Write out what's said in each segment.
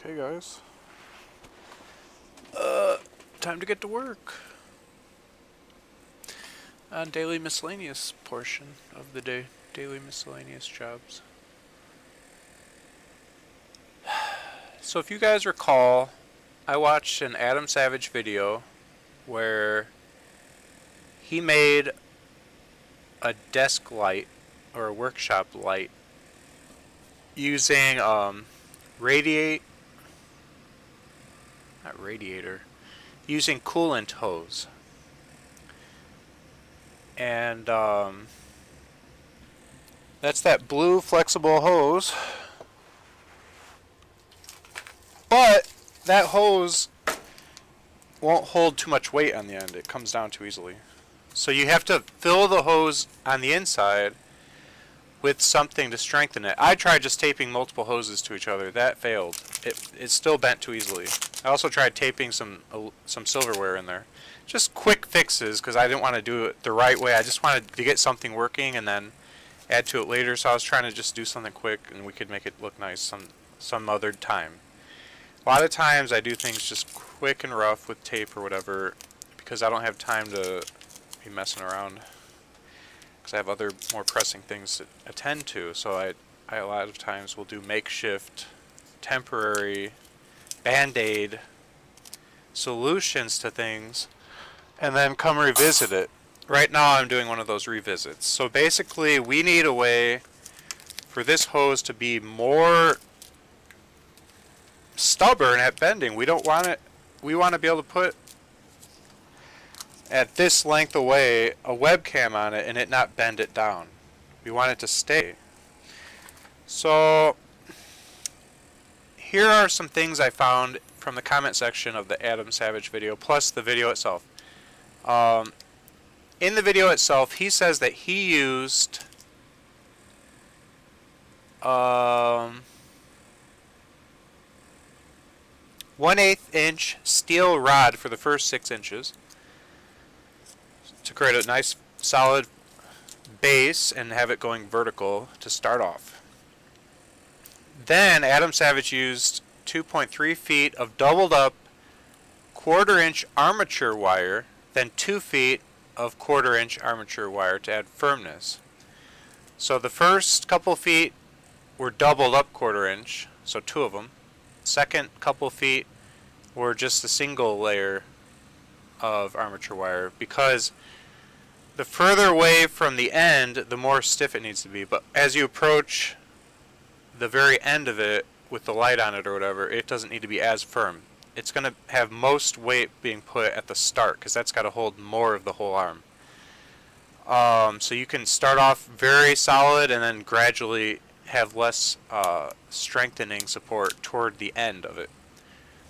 Okay, guys. Time to get to work. On daily miscellaneous portion of the day. Daily miscellaneous jobs. So if you guys recall, I watched an Adam Savage video where he made a desk light or a workshop light using using coolant hose. And that's that blue flexible hose. But that hose won't hold too much weight on the end. It comes down too easily. So you have to fill the hose on the inside with something to strengthen it. I tried just taping multiple hoses to each other. That failed. It still bent too easily. I also tried taping some silverware in there. Just quick fixes because I didn't want to do it the right way. I just wanted to get something working and then add to it later. So I was trying to just do something quick and we could make it look nice some other time. A lot of times I do things just quick and rough with tape or whatever because I don't have time to be messing around because I have other more pressing things to attend to. So I a lot of times will do makeshift, temporary, band-aid solutions to things and then come revisit it. Right now I'm doing one of those revisits. So basically we need a way for this hose to be more stubborn at bending. We don't want it. We want to be able to put at this length away a webcam on it and it not bend it down. We want it to stay. So here are some things I found from the comment section of the Adam Savage video plus the video itself. In the video itself he says that he used 1/8 inch steel rod for the first 6 inches to create a nice solid base and have it going vertical to start off. Then Adam Savage used 2.3 feet of doubled up 1/4 inch armature wire, then 2 feet of 1/4 inch armature wire to add firmness. So the first couple feet were doubled up 1/4 inch, so 2 of them. Second couple feet were just a single layer of armature wire because the further away from the end, the more stiff it needs to be. But as you approach the very end of it with the light on it or whatever, it doesn't need to be as firm. It's going to have most weight being put at the start because that's got to hold more of the whole arm. So you can start off very solid and then gradually have less strengthening support toward the end of it.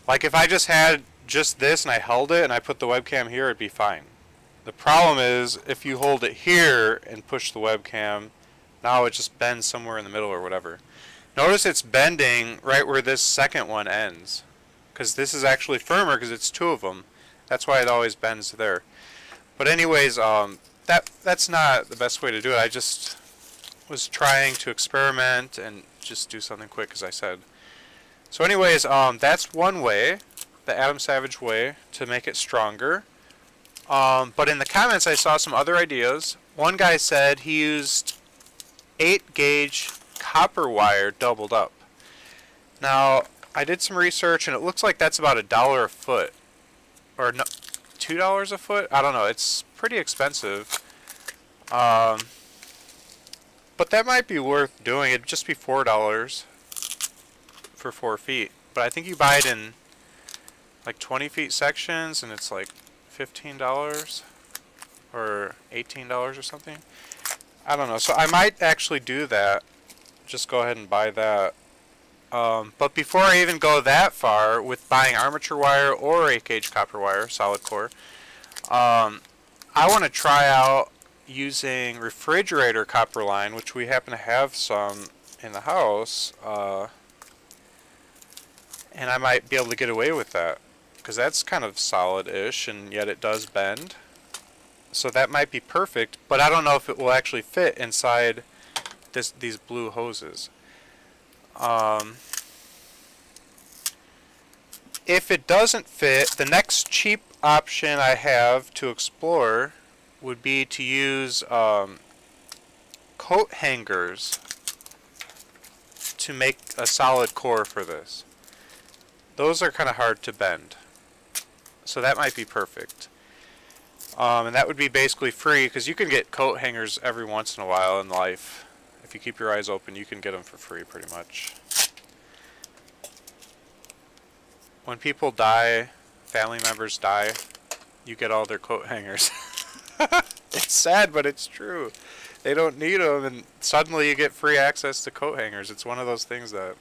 Like if I just had just this and I held it and I put the webcam here, it'd be fine. The problem is if you hold it here and push the webcam, now it just bends somewhere in the middle or whatever. Notice it's bending right where this second one ends because this is actually firmer because it's 2 of them. That's why it always bends there. But anyways, that's not the best way to do it. I just was trying to experiment and just do something quick, as I said. So anyways, that's one way, the Adam Savage way, to make it stronger. But in the comments I saw some other ideas. One guy said he used 8 gauge copper wire doubled up. Now, I did some research and it looks like that's about $1 a foot. Or no, $2 a foot? I don't know, it's pretty expensive. But that might be worth doing. It'd just be $4 for 4 feet. But I think you buy it in like 20 feet sections and it's like $15 or $18 or something. I don't know. So I might actually do that. Just go ahead and buy that. But before I even go that far with buying armature wire or 8 gauge copper wire, solid core, I want to try out using refrigerator copper line, which we happen to have some in the house, and I might be able to get away with that because that's kind of solid-ish and yet it does bend, so that might be perfect, but I don't know if it will actually fit inside these blue hoses. If it doesn't fit, the next cheap option I have to explore would be to use coat hangers to make a solid core for this. Those are kind of hard to bend, so that might be perfect. And that would be basically free, because you can get coat hangers every once in a while in life. If you keep your eyes open, you can get them for free pretty much. When people die, family members die, you get all their coat hangers. It's sad, but it's true. They don't need them, and suddenly you get free access to coat hangers. It's one of those things that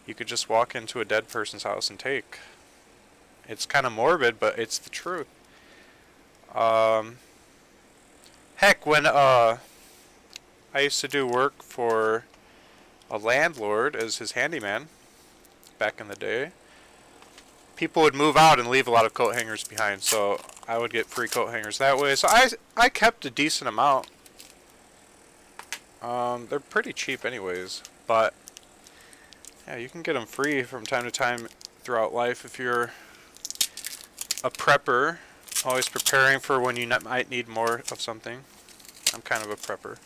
you could just walk into a dead person's house and take. It's kind of morbid, but it's the truth. Heck, when I used to do work for a landlord as his handyman back in the day, people would move out and leave a lot of coat hangers behind, so I would get free coat hangers that way. So I kept a decent amount. They're pretty cheap anyways, but yeah, you can get them free from time to time throughout life if you're a prepper, always preparing for when you might need more of something. I'm kind of a prepper.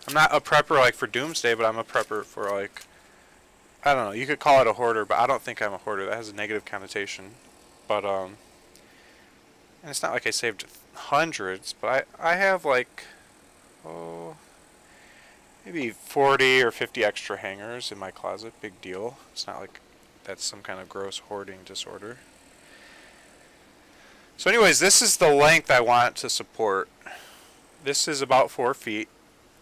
I'm not a prepper like for doomsday, but I'm a prepper for, like, I don't know, you could call it a hoarder, but I don't think I'm a hoarder. That has a negative connotation. But and it's not like I saved hundreds, but I have like, maybe 40 or 50 extra hangers in my closet. Big deal. It's not like that's some kind of gross hoarding disorder. So anyways, this is the length I want to support. This is about 4 feet.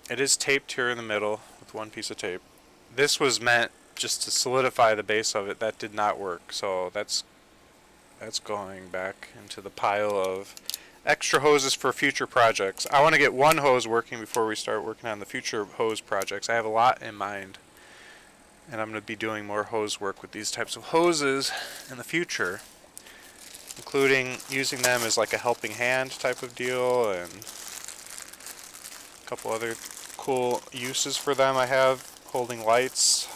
It is taped here in the middle with one piece of tape. This was meant just to solidify the base of it. That did not work, so that's going back into the pile of extra hoses for future projects. I want to get one hose working before we start working on the future hose projects. I have a lot in mind, and I'm going to be doing more hose work with these types of hoses in the future, including using them as like a helping hand type of deal, and a couple other cool uses for them. I have holding lights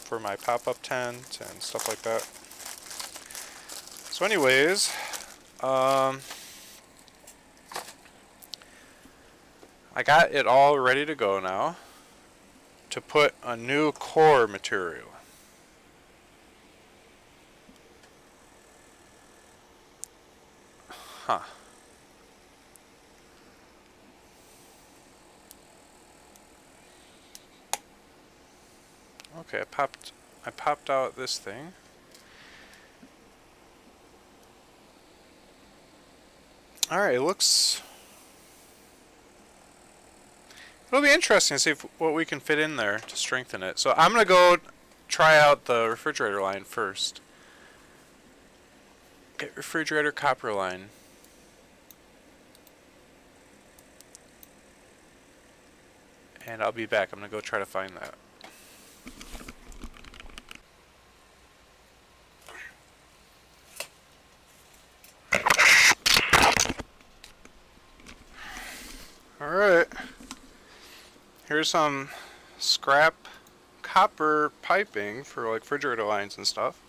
for my pop-up tent and stuff like that. So anyways, I got it all ready to go now to put a new core material. Huh. Okay, I popped out this thing. Alright, it'll be interesting to see what we can fit in there to strengthen it. So I'm going to go try out the refrigerator line first. Get refrigerator copper line. And I'll be back. I'm going to go try to find that. Alright. Here's some scrap copper piping for like refrigerator lines and stuff.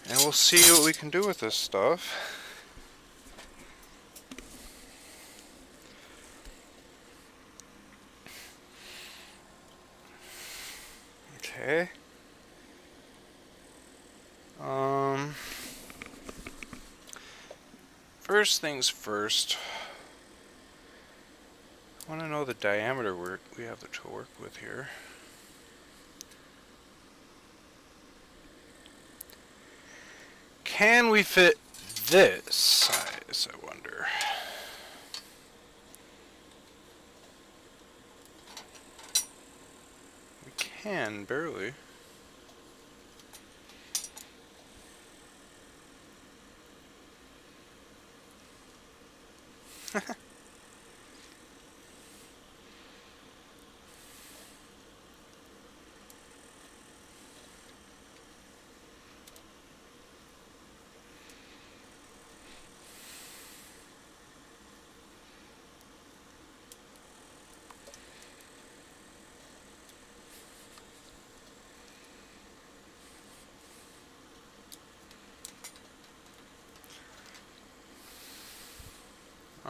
And we'll see what we can do with this stuff. Okay. First things first. I want to know the diameter we have to work with here. Can we fit this size, I wonder? We can, barely.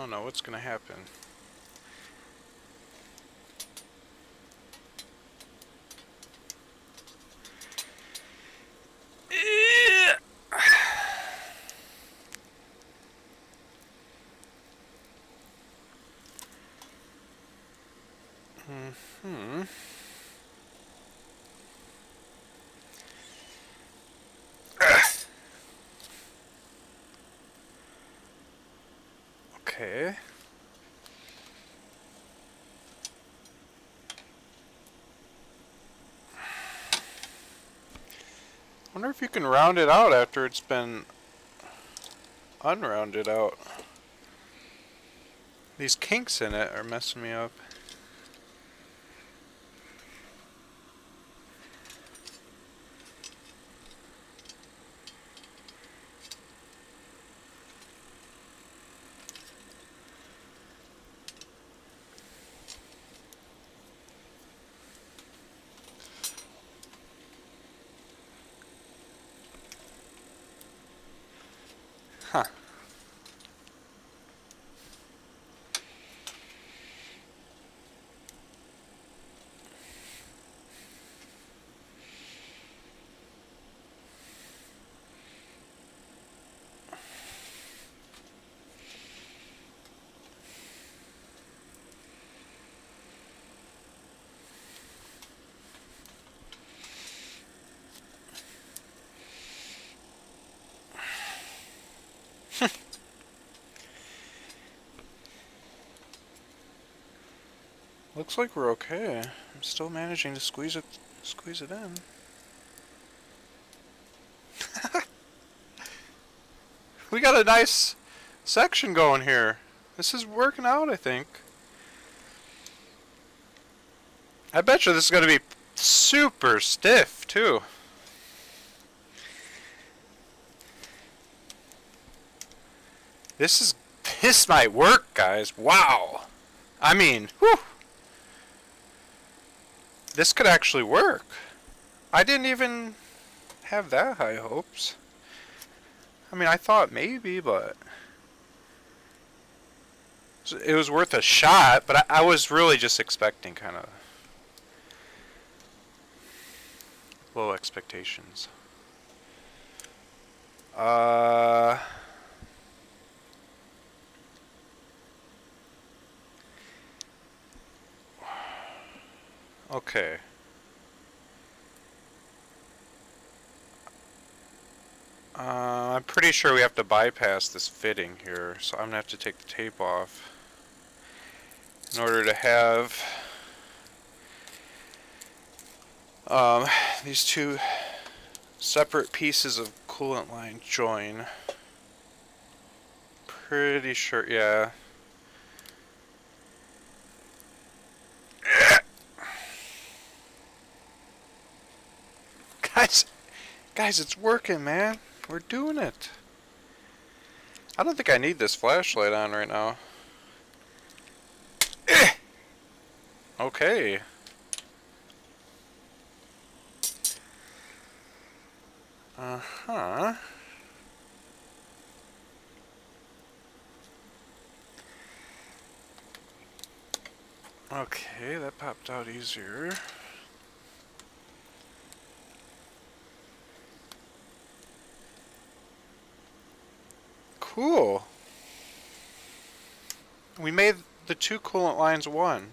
Oh no, what's gonna happen? Hmm. Okay. Wonder if you can round it out after it's been unrounded out. These kinks in it are messing me up. Huh. Looks like we're okay. I'm still managing to squeeze it in. We got a nice section going here. This is working out, I think. I bet you this is going to be super stiff, too. This might work, guys. Wow. I mean, whew. This could actually work. I didn't even have that high hopes. I mean, I thought maybe, but it was worth a shot, but I was really just expecting kind of low expectations. Okay. I'm pretty sure we have to bypass this fitting here, so I'm gonna have to take the tape off in order to have these two separate pieces of coolant line join. Pretty sure, yeah. Guys, it's working, man. We're doing it. I don't think I need this flashlight on right now. Okay. Uh-huh. Okay, that popped out easier. Cool. We made the two coolant lines one.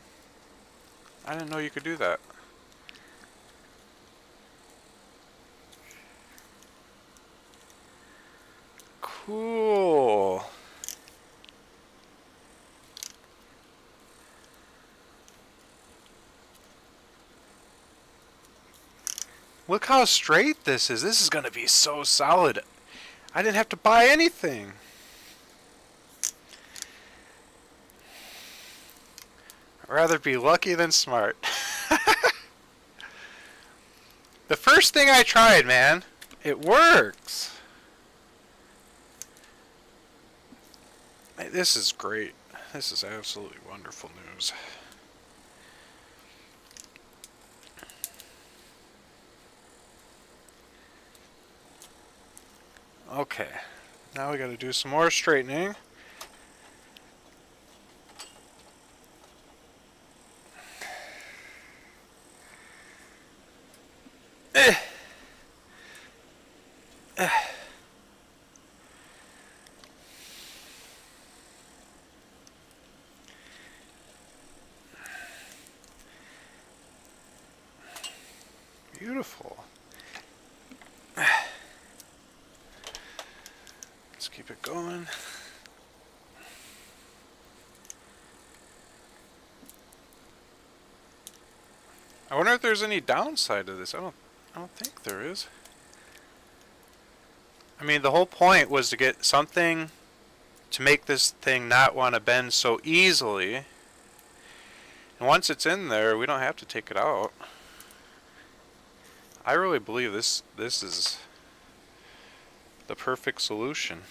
I didn't know you could do that. Cool. Look how straight this is. This is going to be so solid. I didn't have to buy anything. I'd rather be lucky than smart. The first thing I tried, man, it works. This is great. This is absolutely wonderful news. Okay, now we got to do some more straightening. Beautiful. Let's keep it going. I wonder if there's any downside to this. I don't think there is. I mean, the whole point was to get something to make this thing not want to bend so easily. And once it's in there, we don't have to take it out. I really believe this is the perfect solution.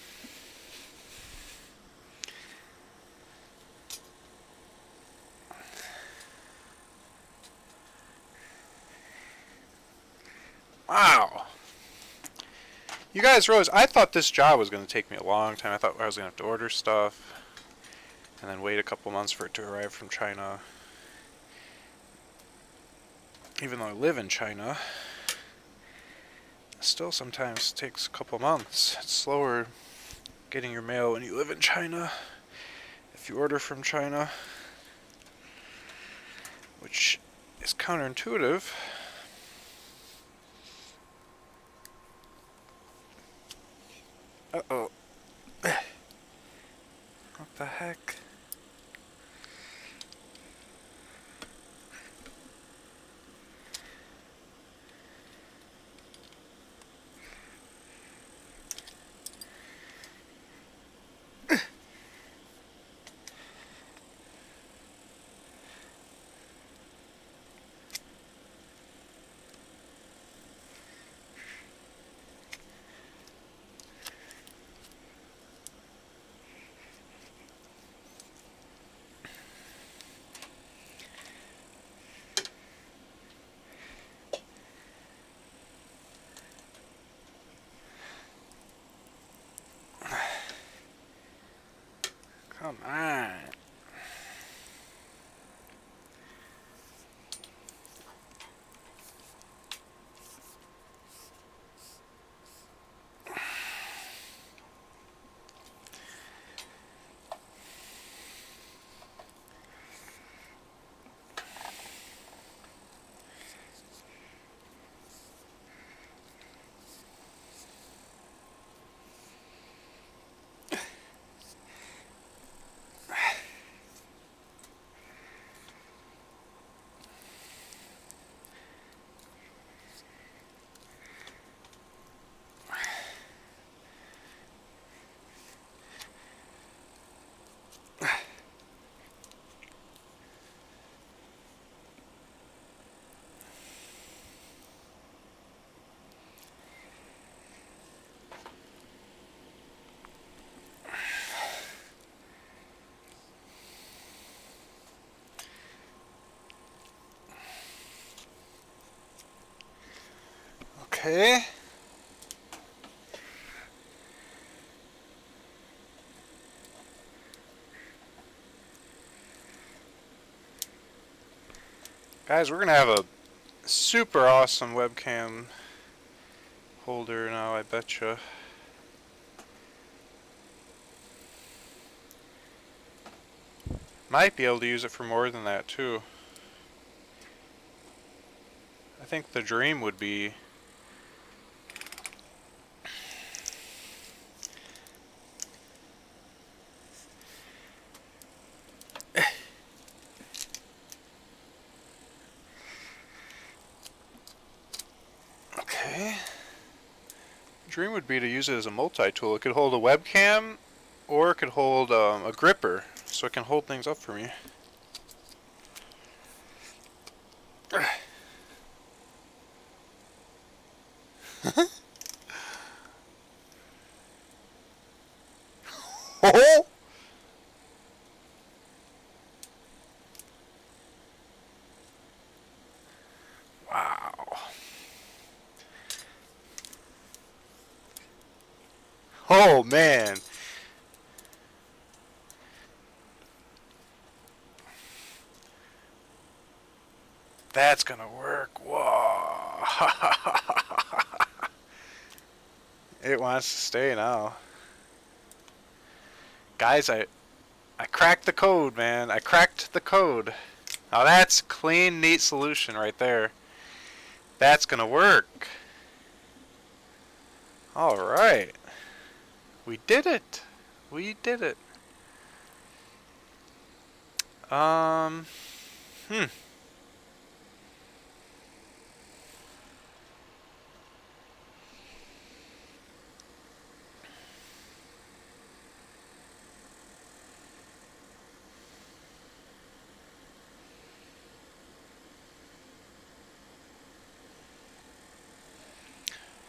Wow. You guys realize I thought this job was going to take me a long time. I thought I was going to have to order stuff and then wait a couple months for it to arrive from China. Even though I live in China, it still sometimes takes a couple months. It's slower getting your mail when you live in China if you order from China, which is counterintuitive. Uh-oh. What the heck? Come on. Okay. Guys, we're going to have a super awesome webcam holder now, I betcha. Might be able to use it for more than that, too. I think the dream would be dream would be to use it as a multi-tool. It could hold a webcam, or it could hold a gripper, so it can hold things up for me. Oh! Wow. Oh man. That's gonna work. Whoa. It wants to stay now. Guys, I cracked the code, man. I cracked the code. Now that's a clean, neat solution right there. That's gonna work. Alright. We did it. We did it. Hmm.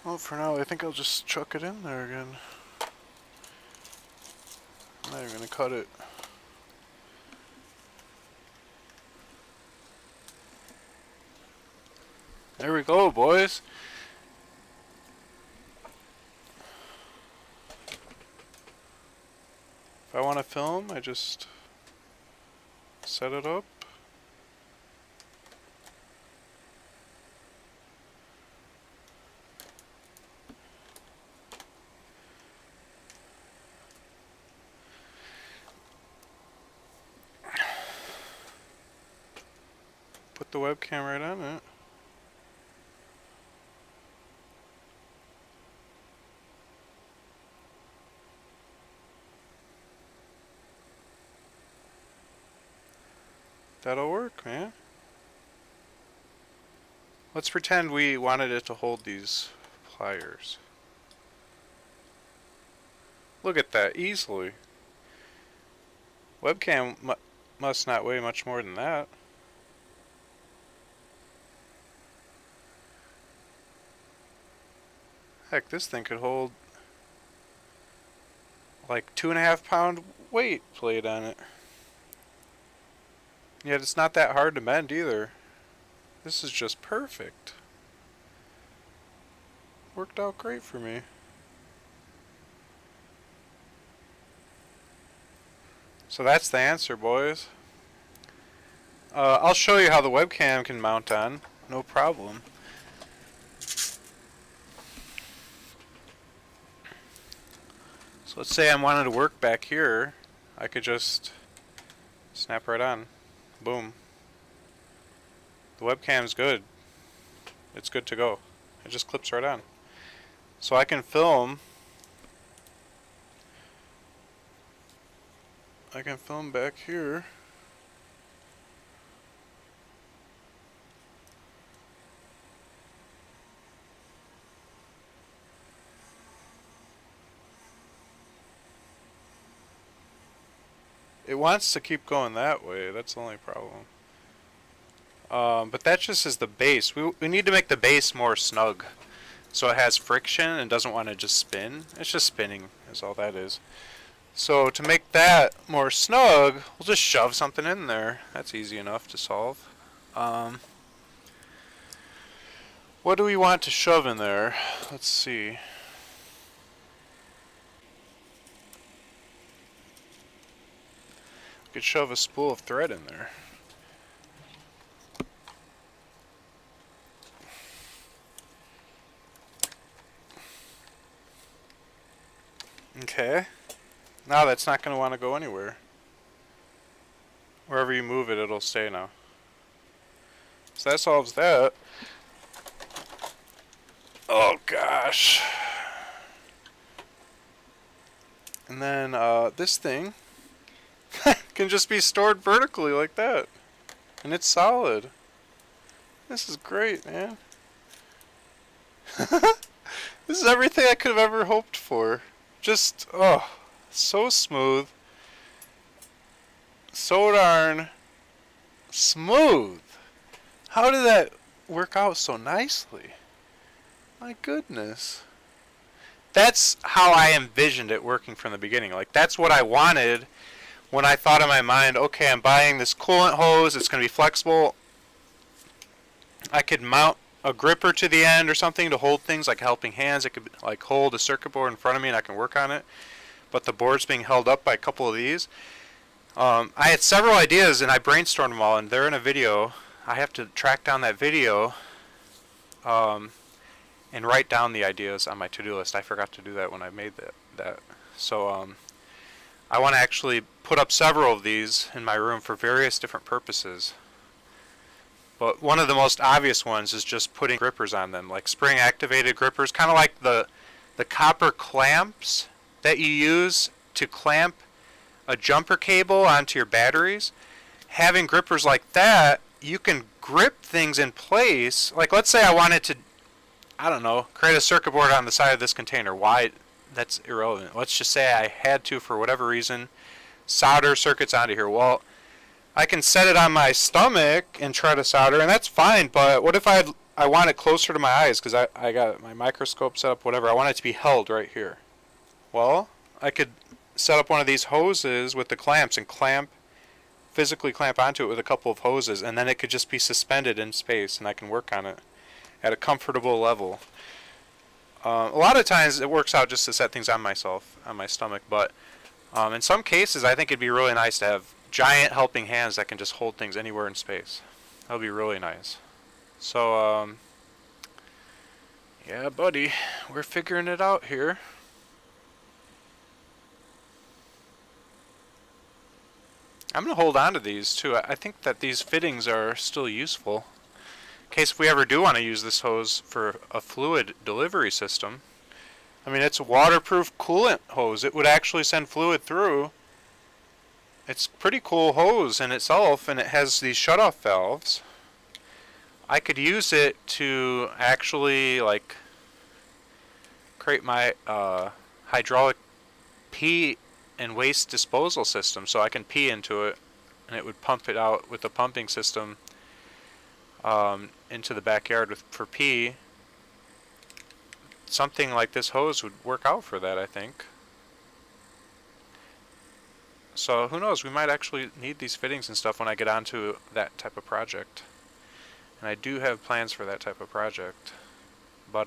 Well, for now, I think I'll just chuck it in there again. I'm not even gonna cut it. There we go, boys. If I want to film, I just set it up. Put the webcam right on it. That'll work, man. Let's pretend we wanted it to hold these pliers. Look at that, easily. Webcam must not weigh much more than that. Heck, this thing could hold like 2.5 pound weight plate on it. Yet it's not that hard to bend either. This is just perfect. Worked out great for me. So that's the answer, boys. I'll show you how the webcam can mount on. No problem. So let's say I wanted to work back here. I could just snap right on. Boom. The webcam's good. It's good to go. It just clips right on. So I can film. I can film back here. It wants to keep going that way. That's the only problem. But that just is the base. We need to make the base more snug, so it has friction and doesn't want to just spin. It's just spinning is all that is. So to make that more snug, we'll just shove something in there. That's easy enough to solve. What do we want to shove in there? Let's see. We could shove a spool of thread in there. Okay. Now that's not going to want to go anywhere. Wherever you move it, it'll stay now. So that solves that. Oh gosh. And then this thing can just be stored vertically like that. And it's solid. This is great, man. This is everything I could have ever hoped for. Just, oh, so smooth. So darn smooth. How did that work out so nicely? My goodness. That's how I envisioned it working from the beginning. Like, that's what I wanted when I thought in my mind, okay, I'm buying this coolant hose. It's going to be flexible. I could mount a gripper to the end or something to hold things like helping hands. It could like hold a circuit board in front of me and I can work on it. But the board's being held up by a couple of these. I had several ideas and I brainstormed them all, and they're in a video. I have to track down that video and write down the ideas on my to-do list. I forgot to do that when I made that. So I want to actually put up several of these in my room for various different purposes. But one of the most obvious ones is just putting grippers on them, like spring activated grippers, kind of like the copper clamps that you use to clamp a jumper cable onto your batteries. Having grippers like that, you can grip things in place. Like, let's say I wanted to, I don't know, create a circuit board on the side of this container. Why? That's irrelevant. Let's just say I had to, for whatever reason, solder circuits onto here. Well, I can set it on my stomach and try to solder, and that's fine, but what if I want it closer to my eyes, because I got my microscope set up, whatever. I want it to be held right here. Well, I could set up one of these hoses with the clamps and physically clamp onto it with a couple of hoses, and then it could just be suspended in space, and I can work on it at a comfortable level. A lot of times it works out just to set things on myself, on my stomach, but in some cases I think it'd be really nice to have giant helping hands that can just hold things anywhere in space. That would be really nice. So, yeah, buddy, we're figuring it out here. I'm going to hold on to these too. I think that these fittings are still useful. In case if we ever do want to use this hose for a fluid delivery system. I mean, it's a waterproof coolant hose. It would actually send fluid through. It's a pretty cool hose in itself, and it has these shutoff valves. I could use it to actually, like, create my hydraulic pee and waste disposal system, so I can pee into it, and it would pump it out with a pumping system into the backyard for pee. Something like this hose would work out for that, I think. So who knows, we might actually need these fittings and stuff when I get onto that type of project. And I do have plans for that type of project. But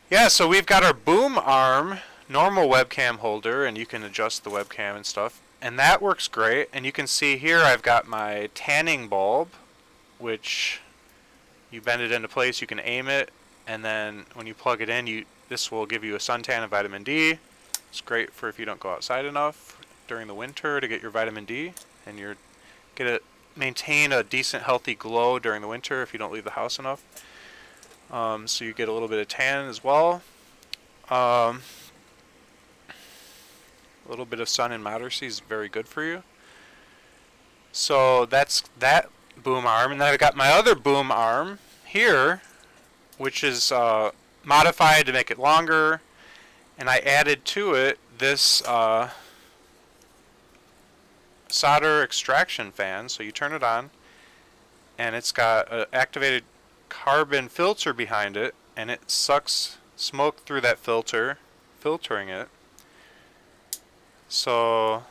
yeah, so we've got our boom arm normal webcam holder, and you can adjust the webcam and stuff, and that works great. And you can see here I've got my tanning bulb, which you bend it into place, you can aim it, and then when you plug it in, this will give you a suntan and vitamin D. It's great for if you don't go outside enough during the winter to get your vitamin D, and maintain a decent healthy glow during the winter if you don't leave the house enough. So you get a little bit of tan as well. A little bit of sun in moderation is very good for you. So that's that boom arm, and then I've got my other boom arm here, which is modified to make it longer, and I added to it this solder extraction fan. So you turn it on, and it's got an activated carbon filter behind it, and it sucks smoke through that filter, filtering it. So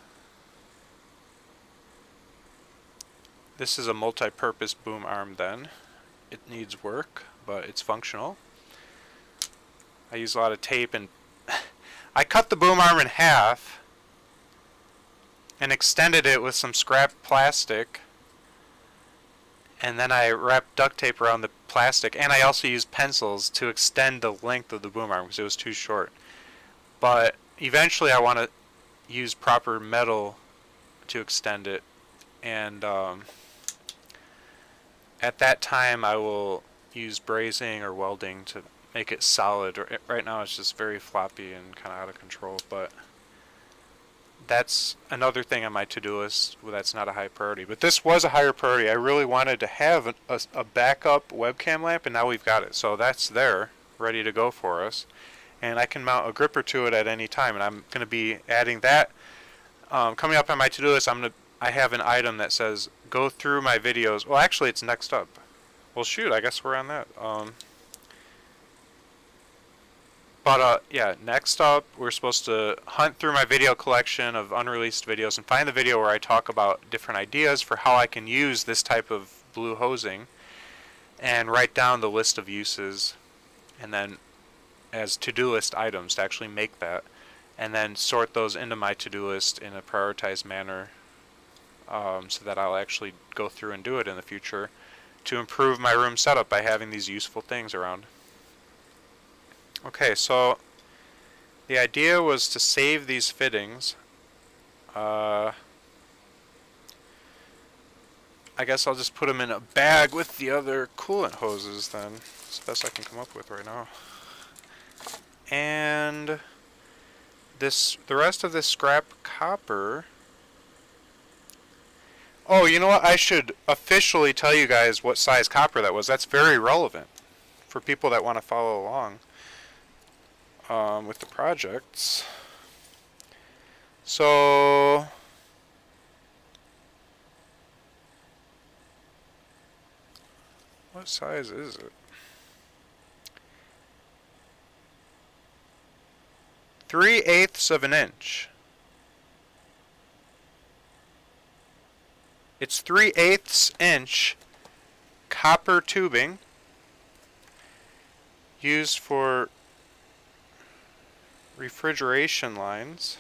this is a multi-purpose boom arm then. It needs work, but it's functional. I use a lot of tape, and I cut the boom arm in half and extended it with some scrap plastic, and then I wrapped duct tape around the plastic, and I also used pencils to extend the length of the boom arm because it was too short. But eventually I want to use proper metal to extend it, and at that time I will use brazing or welding to make it solid. Right now it's just very floppy and kind of out of control, but that's another thing on my to-do list that's not a high priority. But this was a higher priority. I really wanted to have a backup webcam lamp, and now we've got it. So that's there, ready to go for us. And I can mount a gripper to it at any time, and I'm going to be adding that. Coming up on my to-do list, I have an item that says, go through my videos. Well, actually, it's next up. Well, shoot, I guess we're on that. Yeah, next up, we're supposed to hunt through my video collection of unreleased videos and find the video where I talk about different ideas for how I can use this type of blue hosing, and write down the list of uses, and then as to-do list items to actually make that, and then sort those into my to-do list in a prioritized manner, so that I'll actually go through and do it in the future to improve my room setup by having these useful things around. Okay, so the idea was to save these fittings. I I guess I'll just put them in a bag with the other coolant hoses then. It's the best I can come up with right now. And the rest of this scrap copper. Oh, you know what? I should officially tell you guys what size copper that was. That's very relevant for people that want to follow along with the projects. So what size is it? 3/8 of an inch. It's 3/8 inch copper tubing used for refrigeration lines.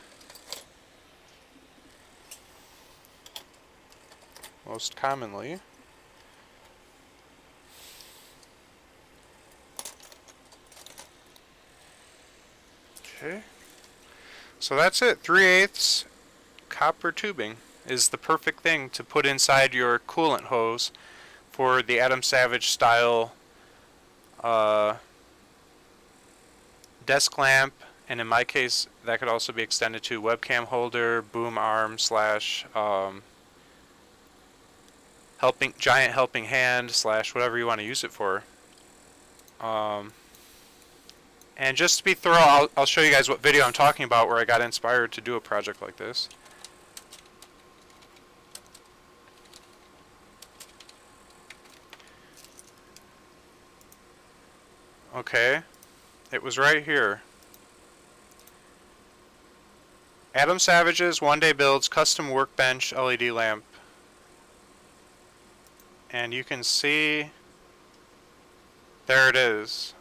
Most commonly. Okay. So that's it. 3/8 copper tubing is the perfect thing to put inside your coolant hose for the Adam Savage style desk lamp, and in my case that could also be extended to webcam holder, boom arm slash giant helping hand slash whatever you want to use it for. And just to be thorough, I'll show you guys what video I'm talking about where I got inspired to do a project like this. Okay, it was right here. Adam Savage's One Day Builds Custom Workbench LED Lamp. And you can see, there it is.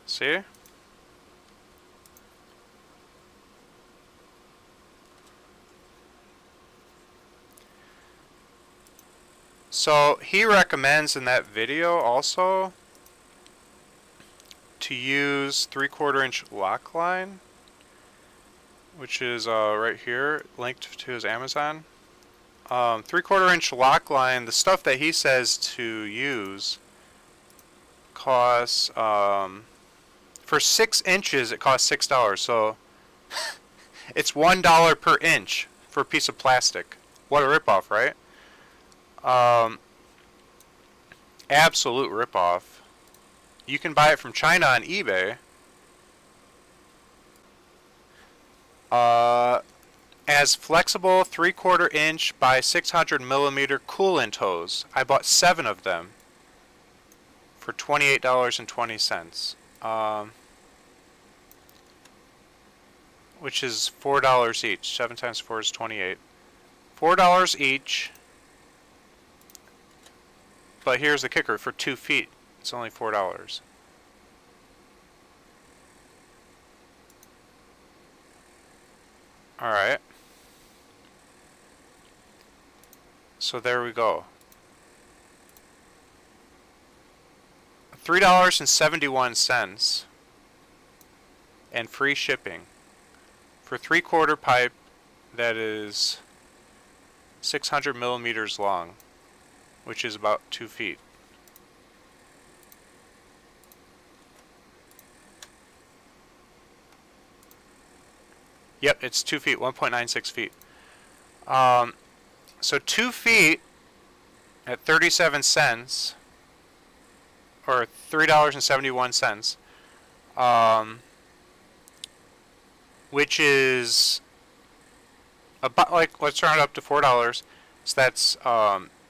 See? So he recommends in that video also to use 3/4 inch lock line, which is right here, linked to his Amazon. 3/4 inch lock line, the stuff that he says to use costs, for 6 inches it costs $6. So it's $1 per inch for a piece of plastic. What a ripoff, right? Absolute ripoff. You can buy it from China on eBay. As flexible 3/4 inch by 600 millimeter coolant hose. I bought 7 of them for $28.20. Which is $4 each. 7 times 4 is 28. $4 each. But here's the kicker, for 2 feet, it's only $4. Alright. So there we go. $3.71 and free shipping for 3/4 pipe that is 600 millimeters long, which is about 2 feet. Yep, it's 2 feet, 1.96 feet. So 2 feet at 37 cents, or $3.71, which is about, like, let's round up to $4. So that's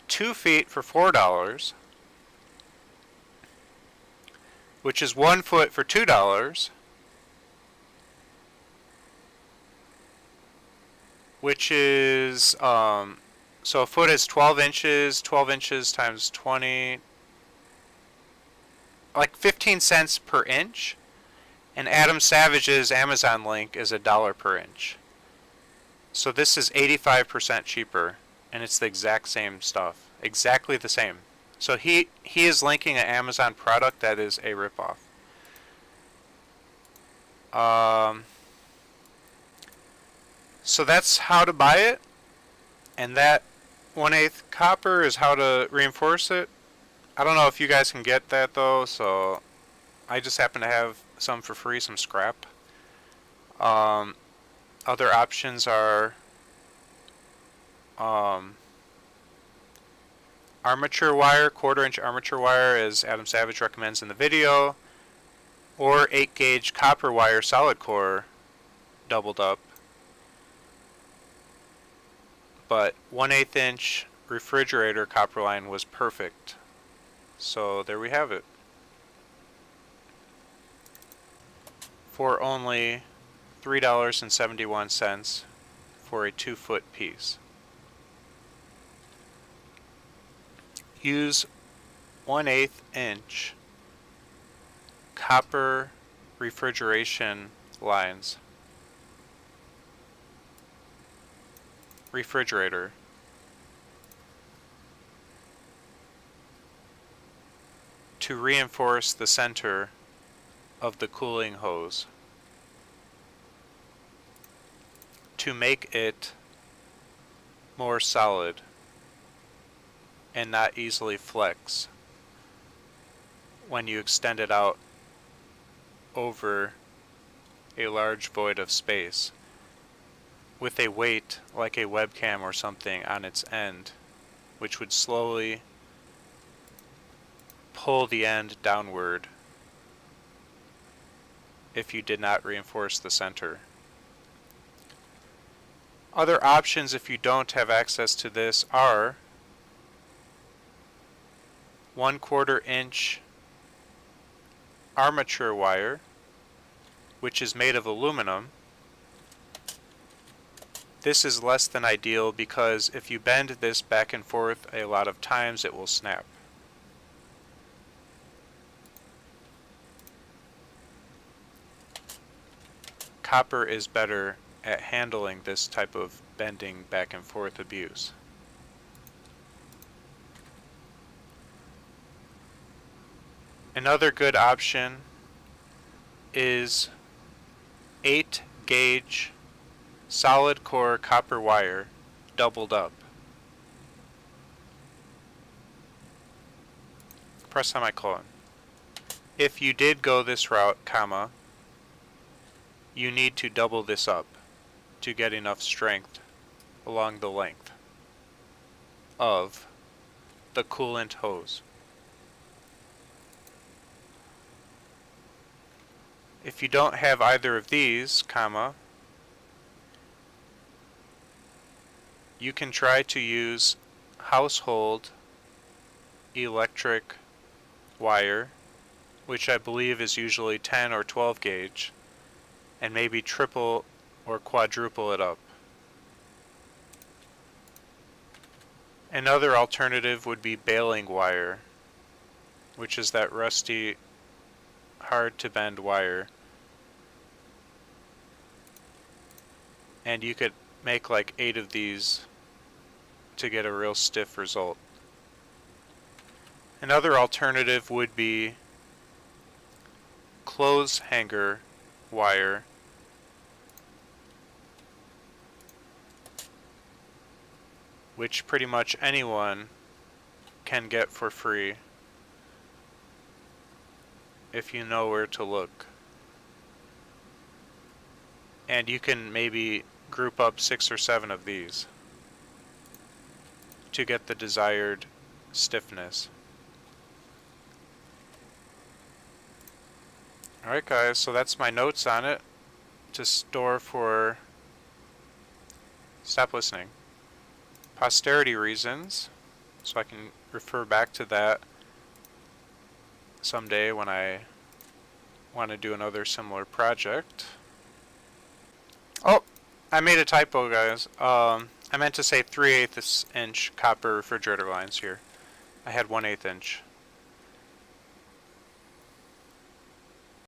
2 feet for $4, which is 1 foot for $2, which is, so a foot is 12 inches, 12 inches times 20, like 15 cents per inch, and Adam Savage's Amazon link is $1 per inch. So this is 85% cheaper, and it's the exact same stuff, exactly the same. So he is linking an Amazon product that is a ripoff. So that's how to buy it. And that 1/8 copper is how to reinforce it. I don't know if you guys can get that though, so I just happen to have some for free, some scrap. Other options are armature wire, 1/4 inch armature wire, as Adam Savage recommends in the video, or 8 gauge copper wire solid core doubled up. But 1/8 inch refrigerator copper line was perfect. So there we have it. For only $3.71 for a 2-foot piece. Use 1/8 inch copper refrigeration lines. Refrigerator. To reinforce the center of the cooling hose. To make it more solid and not easily flex when you extend it out over a large void of space with a weight like a webcam or something on its end, which would slowly pull the end downward if you did not reinforce the center. Other options if you don't have access to this are 1/4 inch armature wire, which is made of aluminum. This is less than ideal because if you bend this back and forth a lot of times, it will snap. Copper is better at handling this type of bending back and forth abuse. Another good option is 8 gauge solid core copper wire doubled up. Press semicolon. If you did go this route, comma, you need to double this up to get enough strength along the length of the coolant hose. If you don't have either of these, comma, you can try to use household electric wire, which I believe is usually 10 or 12 gauge, and maybe triple or quadruple it up. Another alternative would be baling wire, which is that rusty, hard to bend wire. And you could make like 8 of these to get a real stiff result. Another alternative would be clothes hanger wire, which pretty much anyone can get for free if you know where to look. And you can maybe group up 6 or 7 of these to get the desired stiffness. Alright guys, so that's my notes on it to store for, stop listening, posterity reasons, so I can refer back to that someday when I want to do another similar project. Oh, I made a typo, guys. I meant to say 3/8 inch copper refrigerator lines here. I had 1/8 inch.